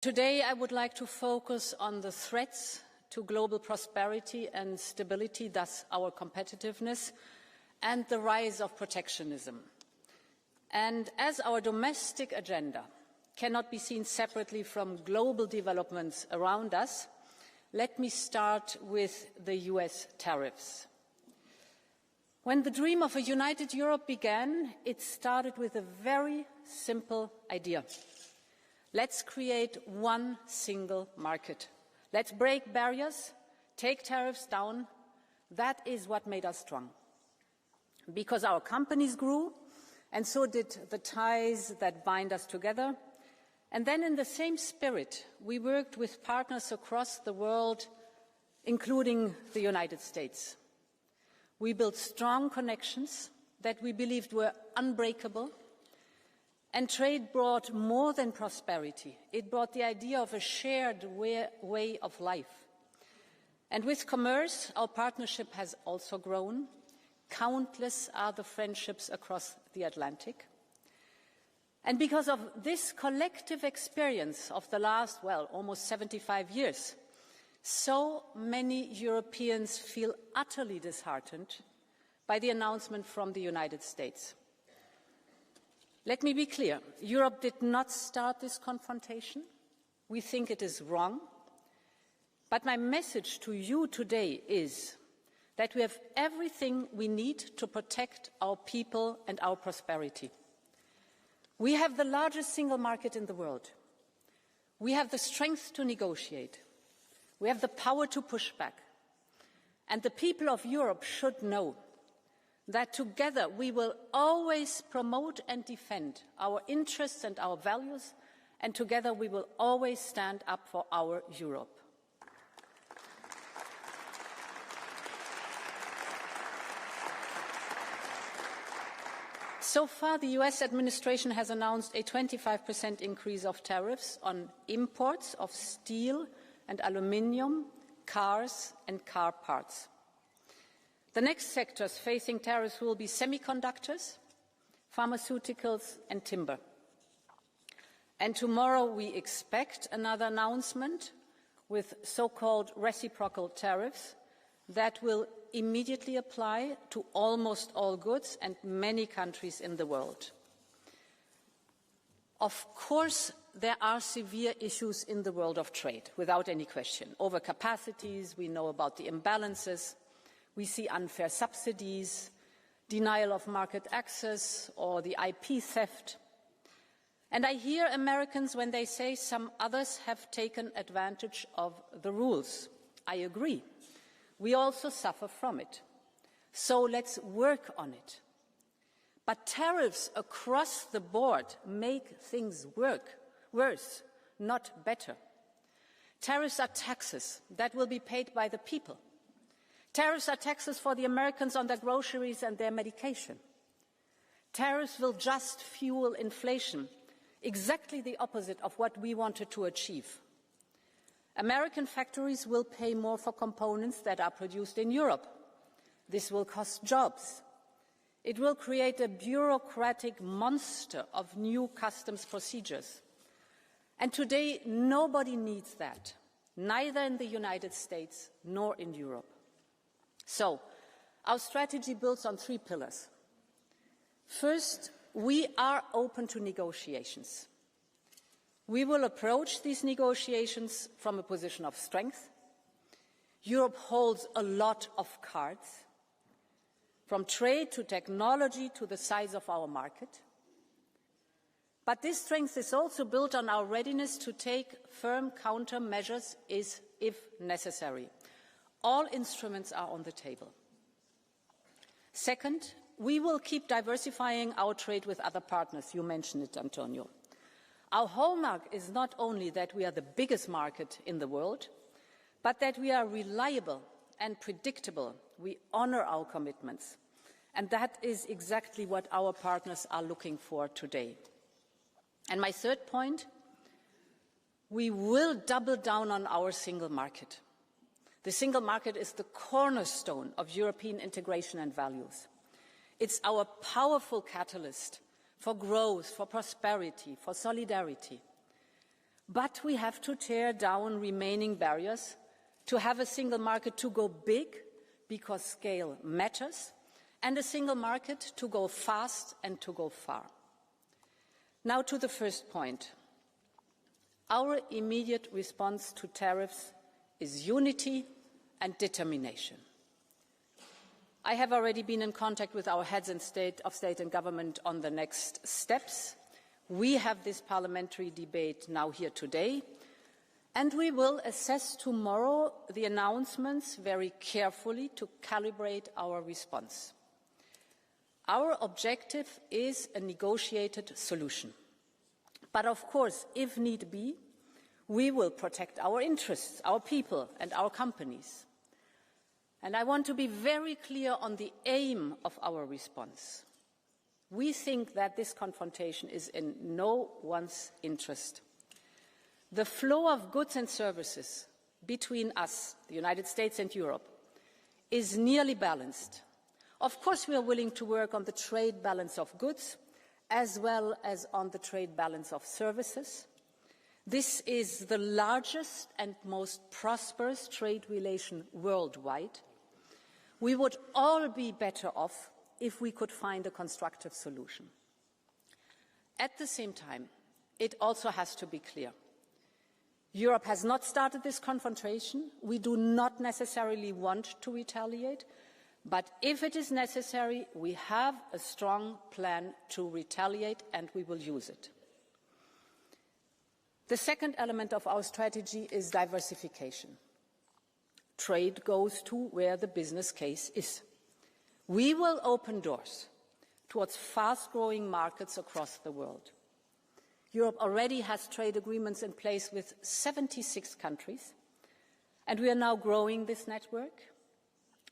Today, I would like to focus on the threats to global prosperity and stability, thus our competitiveness, and the rise of protectionism. And as our domestic agenda cannot be seen separately from global developments around us, let me start with the US tariffs. When the dream of a united Europe began, it started with a very simple idea. Let's create one single market. Let's break barriers, take tariffs down. That is what made us strong. Because our companies grew, and so did the ties that bind us together. And then in the same spirit, we worked with partners across the world, including the United States. We built strong connections that we believed were unbreakable. And trade brought more than prosperity. It brought the idea of a shared way of life. And with commerce, our partnership has also grown. Countless are the friendships across the Atlantic. And because of this collective experience of the last, almost 75 years, so many Europeans feel utterly disheartened by the announcement from the United States. Let me be clear, Europe did not start this confrontation. We think it is wrong. But my message to you today is that we have everything we need to protect our people and our prosperity. We have the largest single market in the world. We have the strength to negotiate. We have the power to push back. And the people of Europe should know that together we will always promote and defend our interests and our values, and together we will always stand up for our Europe. So far, the US administration has announced a 25% increase of tariffs on imports of steel and aluminium, cars and car parts. The next sectors facing tariffs will be semiconductors, pharmaceuticals and timber. And tomorrow we expect another announcement with so-called reciprocal tariffs that will immediately apply to almost all goods and many countries in the world. Of course, there are severe issues in the world of trade, without any question. Overcapacities, we know about the imbalances. We see unfair subsidies, denial of market access, or the IP theft. And I hear Americans when they say some others have taken advantage of the rules. I agree. We also suffer from it. So let's work on it. But tariffs across the board make things worse, not better. Tariffs are taxes that will be paid by the people. Tariffs are taxes for the Americans on their groceries and their medication. Tariffs will just fuel inflation, exactly the opposite of what we wanted to achieve. American factories will pay more for components that are produced in Europe. This will cost jobs. It will create a bureaucratic monster of new customs procedures. And today, nobody needs that, neither in the United States nor in Europe. So, our strategy builds on 3 pillars. First, we are open to negotiations. We will approach these negotiations from a position of strength. Europe holds a lot of cards, from trade to technology to the size of our market. But this strength is also built on our readiness to take firm countermeasures if necessary. All instruments are on the table. Second, we will keep diversifying our trade with other partners. You mentioned it, Antonio. Our hallmark is not only that we are the biggest market in the world, but that we are reliable and predictable. We honor our commitments. And that is exactly what our partners are looking for today. And my third point, we will double down on our single market. The single market is the cornerstone of European integration and values. It's our powerful catalyst for growth, for prosperity, for solidarity. But we have to tear down remaining barriers to have a single market to go big, because scale matters, and a single market to go fast and to go far. Now to the first point. Our immediate response to tariffs is unity and determination. I have already been in contact with our heads of state and government on the next steps. We have this parliamentary debate now here today, and we will assess tomorrow the announcements very carefully to calibrate our response. Our objective is a negotiated solution. But of course, if need be, we will protect our interests, our people and our companies. And I want to be very clear on the aim of our response. We think that this confrontation is in no one's interest. The flow of goods and services between us, the United States and Europe, is nearly balanced. Of course, we are willing to work on the trade balance of goods as well as on the trade balance of services. This is the largest and most prosperous trade relation worldwide. We would all be better off if we could find a constructive solution. At the same time, it also has to be clear. Europe has not started this confrontation. We do not necessarily want to retaliate, but if it is necessary, we have a strong plan to retaliate and we will use it. The second element of our strategy is diversification. Trade goes to where the business case is. We will open doors towards fast-growing markets across the world. Europe already has trade agreements in place with 76 countries, and we are now growing this network.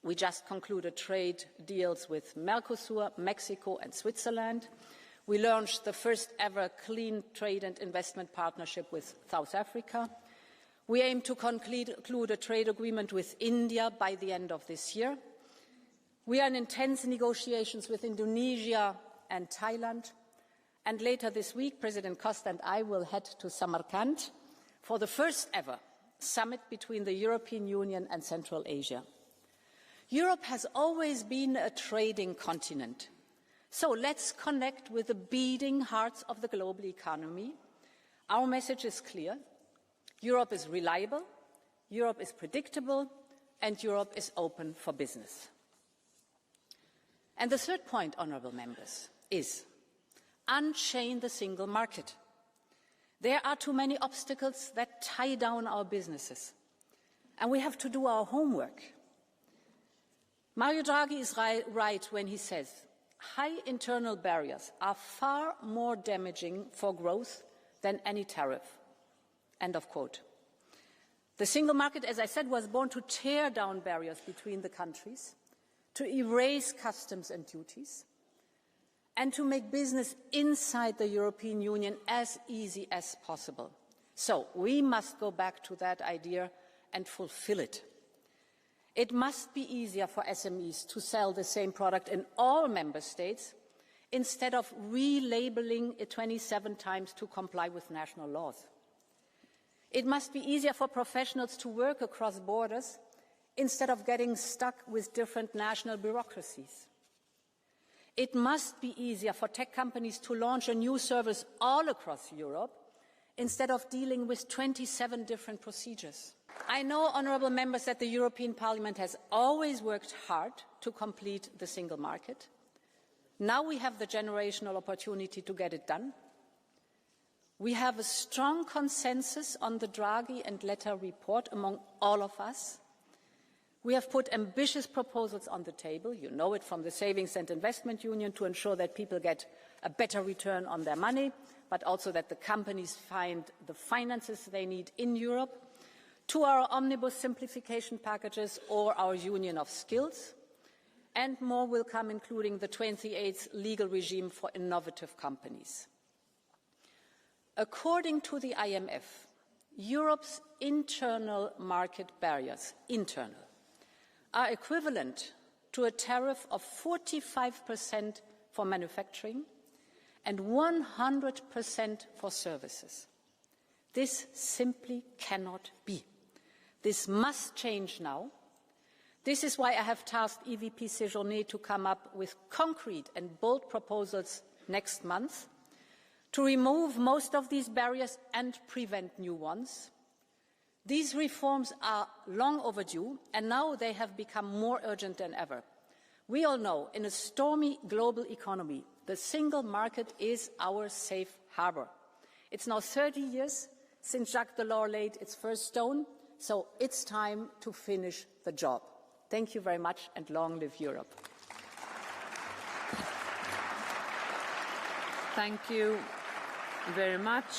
We just concluded trade deals with Mercosur, Mexico and Switzerland. We launched the first ever clean trade and investment partnership with South Africa. We aim to conclude a trade agreement with India by the end of this year. We are in intense negotiations with Indonesia and Thailand. And later this week, President Costa and I will head to Samarkand for the first ever summit between the European Union and Central Asia. Europe has always been a trading continent. So let's connect with the beating hearts of the global economy. Our message is clear. Europe is reliable, Europe is predictable, and Europe is open for business. And the third point, honourable members, is unchain the single market. There are too many obstacles that tie down our businesses, and we have to do our homework. Mario Draghi is right when he says high internal barriers are far more damaging for growth than any tariff. End of quote. The single market, as I said, was born to tear down barriers between the countries, to erase customs and duties, and to make business inside the European Union as easy as possible. So we must go back to that idea and fulfill it. It must be easier for SMEs to sell the same product in all member states instead of relabeling it 27 times to comply with national laws. It must be easier for professionals to work across borders instead of getting stuck with different national bureaucracies. It must be easier for tech companies to launch a new service all across Europe instead of dealing with 27 different procedures. I know, honourable members, that the European Parliament has always worked hard to complete the single market. Now we have the generational opportunity to get it done. We have a strong consensus on the Draghi and Letta report among all of us. We have put ambitious proposals on the table, you know it, from the Savings and Investment Union to ensure that people get a better return on their money, but also that the companies find the finances they need in Europe, to our omnibus simplification packages or our Union of Skills, and more will come, including the 28th legal regime for innovative companies. According to the IMF, Europe's internal market barriers, are equivalent to a tariff of 45% for manufacturing and 100% for services. This simply cannot be. This must change now. This is why I have tasked EVP Séjourné to come up with concrete and bold proposals next month to remove most of these barriers and prevent new ones. These reforms are long overdue, and now they have become more urgent than ever. We all know, in a stormy global economy, the single market is our safe harbour. It's now 30 years since Jacques Delors laid its first stone, so it's time to finish the job. Thank you very much, and long live Europe. Thank you very much.